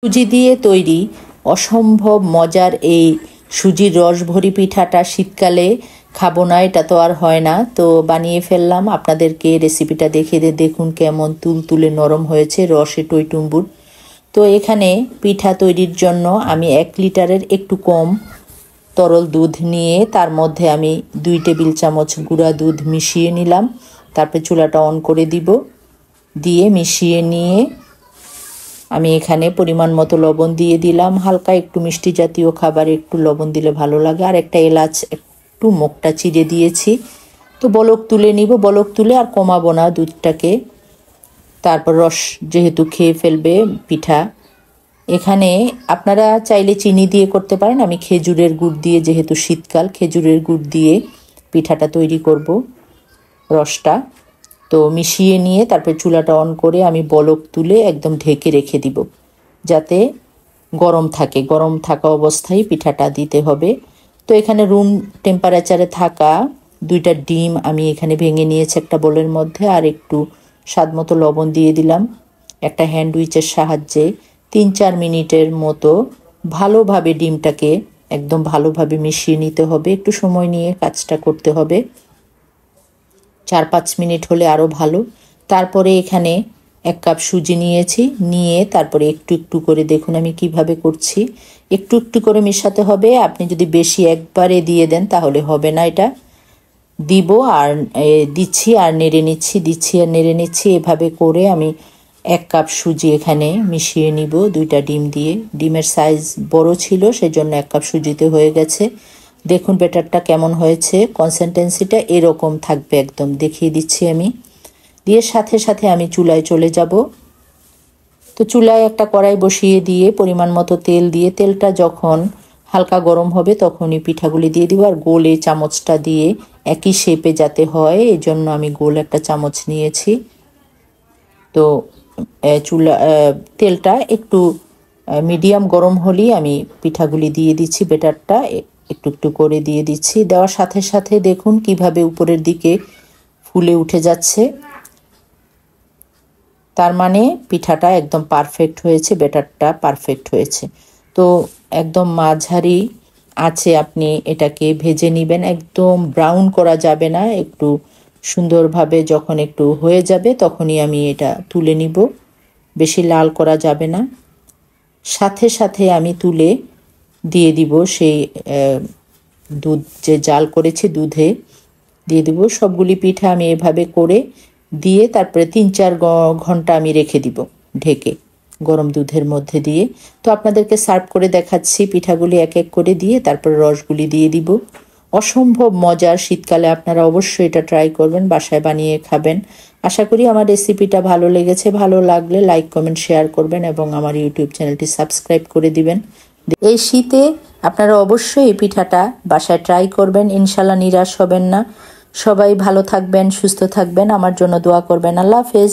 সুজি দিয়ে তৈরি অসম্ভব মজার এই সুজির রসভরি পিঠাটা শীতকালে খাবো না, এটা তো আর হয় না। তো বানিয়ে ফেললাম, আপনাদেরকে রেসিপিটা দেখে দেখুন কেমন তুলতুলে নরম হয়েছে, রসে টইটুম্বুর। তো এখানে পিঠা তৈরির জন্য আমি 1 লিটারের একটু কম তরল দুধ নিয়ে তার মধ্যে আমি 2 টেবিল চামচ গুঁড়া দুধ মিশিয়ে নিলাম। তারপরে চুলাটা অন করে দিয়ে মিশিয়ে নিয়ে আমি এখানে পরিমাণ মতো লবণ দিয়ে দিলাম। হালকা একটু মিষ্টি জাতীয় খাবারে একটু লবণ দিলে ভালো লাগে। আর একটা এলাচ একটু মুখটা চিড়ে দিয়েছি। তো বলক তুলে নিব, বলক তুলে আর কমাবো না দুধটাকে। তারপর রস যেহেতু খেয়ে ফেলবে পিঠা, এখানে আপনারা চাইলে চিনি দিয়ে করতে পারেন। আমি খেজুরের গুড় দিয়ে, যেহেতু শীতকাল, খেজুরের গুড় দিয়ে পিঠাটা তৈরি করব রসটা। তো মিশিয়ে নিয়ে তারপর চুলাটা অন করে আমি বলক তুলে একদম ঢেকে রেখে দিব, যাতে গরম থাকে। গরম থাকা অবস্থায় পিঠাটা দিতে হবে। তো এখানে রুম টেম্পারেচারে থাকা 2টা ডিম আমি এখানে ভেঙে নিয়েছি একটা বোলের মধ্যে, আর একটু স্বাদ মতো লবণ দিয়ে দিলাম। একটা হ্যান্ড উইচের সাহায্যে 3-4 মিনিটের মতো ভালোভাবে ডিমটাকে একদম ভালোভাবে মিশিয়ে নিতে হবে। একটু সময় নিয়ে কাজটা করতে হবে, 4-5 মিনিট হলে আরও ভালো। তারপরে এখানে 1 কাপ সুজি নিয়েছি, নিয়ে তারপরে একটু একটু করে, দেখুন আমি কিভাবে করছি, একটু একটু করে মেশাতে হবে। আপনি যদি বেশি একবারে দিয়ে দেন তাহলে হবে না। এটা দিব আর দিচ্ছি আর নেড়ে নিচ্ছি, দিচ্ছি আর নেড়ে নিচ্ছি। এভাবে করে আমি 1 কাপ সুজি এখানে মিশিয়ে নিব 2টা ডিম দিয়ে। ডিমের সাইজ বড় ছিল, সেজন্য 1 কাপ সুজিতে হয়ে গেছে। দেখুন ব্যাটারটা কেমন হয়েছে, কনসিস্টেন্সিটা এরকম থাকবে, একদম দেখিয়ে দিচ্ছি আমি। দিয়ে সাথে সাথে আমি চুলায় চলে যাব। তো চুলায় একটা কড়াই বসিয়ে দিয়ে পরিমাণ মতো তেল দিয়ে, তেলটা যখন হালকা গরম হবে তখনই পিঠাগুলি দিয়ে দিব। আর গোলে চামচটা দিয়ে একই শেপে যাতে হয়, এই জন্য আমি গোল একটা চামচ নিয়েছি। তো তেলটা একটু মিডিয়াম গরম হলেই আমি পিঠাগুলি দিয়ে দিচ্ছি, ব্যাটারটা একটু একটু করে দিয়ে দিচ্ছি। দেওয়ার সাথে সাথে দেখুন কিভাবে উপরের দিকে ফুলে উঠে যাচ্ছে, তার মানে পিঠাটা একদম পারফেক্ট হয়েছে, ব্যাটারটা পারফেক্ট হয়েছে। তো একদম মাঝারি আছে আপনি এটাকে ভেজে নেবেন, একদম ব্রাউন করা যাবে না। একটু সুন্দরভাবে যখন একটু হয়ে যাবে তখনই আমি এটা তুলে নিব, বেশি লাল করা যাবে না। সাথে সাথে আমি তুলে দিয়ে দিব সেই দুধ যে জাল করেছি, দুধে দিয়ে দিব সবগুলি পিঠা। আমি এভাবে করে দিয়ে তারপরে 3-4 ঘন্টা আমি রেখে দিব ঢেকে গরম দুধের মধ্যে দিয়ে। তো আপনাদেরকে সার্ভ করে দেখাচ্ছি পিঠাগুলি এক এক করে দিয়ে, তারপরে রসগুলি দিয়ে দিব। অসম্ভব মজার, শীতকালে আপনারা অবশ্যই এটা ট্রাই করবেন, বাসায় বানিয়ে খাবেন। আশা করি আমার রেসিপিটা ভালো লেগেছে। ভালো লাগলে লাইক, কমেন্ট, শেয়ার করবেন এবং আমার ইউটিউব চ্যানেলটি সাবস্ক্রাইব করে দিবেন। এই শীতে আপনারা অবশ্যই এই পিঠাটা বাসায় ট্রাই করবেন, ইনশাল্লাহ নিরাশ হবেন না। সবাই ভালো থাকবেন, সুস্থ থাকবেন, আমার জন্য দোয়া করবেন। আল্লাহ হাফেজ।